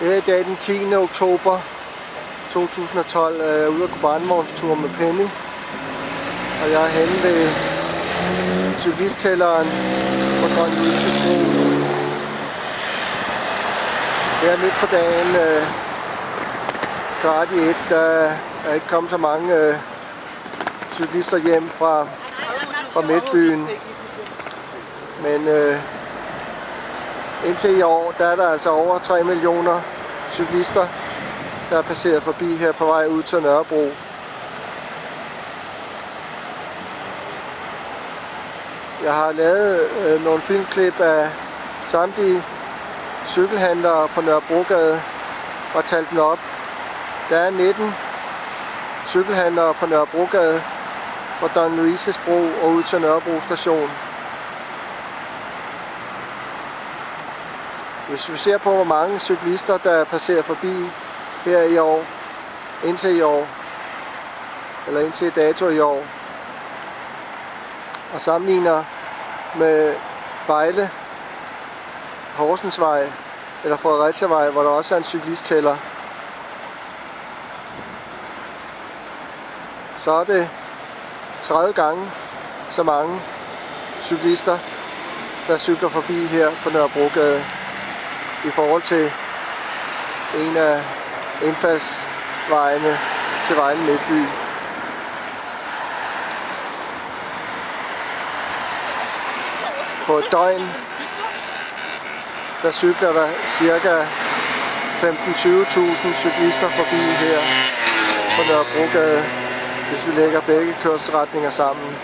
Her i dag den 10. oktober 2012 er jeg ude at gå barnevognstur med Penny. Og jeg er henne ved cyklistælleren på Dronning Louises Bro. Her midt på dagen, kvart i 1, der er ikke kommet så mange cyklister hjem fra midtbyen. Men indtil i år, der er der altså over 3 millioner cyklister, der er passeret forbi her på vej ud til Nørrebro. Jeg har lavet nogle filmklip af samtlige cykelhandlere på Nørrebrogade og talt dem op. Der er 19 cykelhandlere på Nørrebrogade fra Dronning Louises Bro og ud til Nørrebro station. Hvis vi ser på, hvor mange cyklister, der passerer forbi her i år, indtil i år, eller indtil dato i år, og sammenligner med Vejle, Horsensvej eller Fredericia-vej, hvor der også er en cyklistæller, så er det 30 gange så mange cyklister, der cykler forbi her på Nørrebrogade i forhold til en af indfaldsvejene til Vejle Midtby. På et døgn, der cykler der ca. 15-20.000 cyklister forbi her på Nørrebrogade, hvis vi lægger begge kørselsretninger sammen.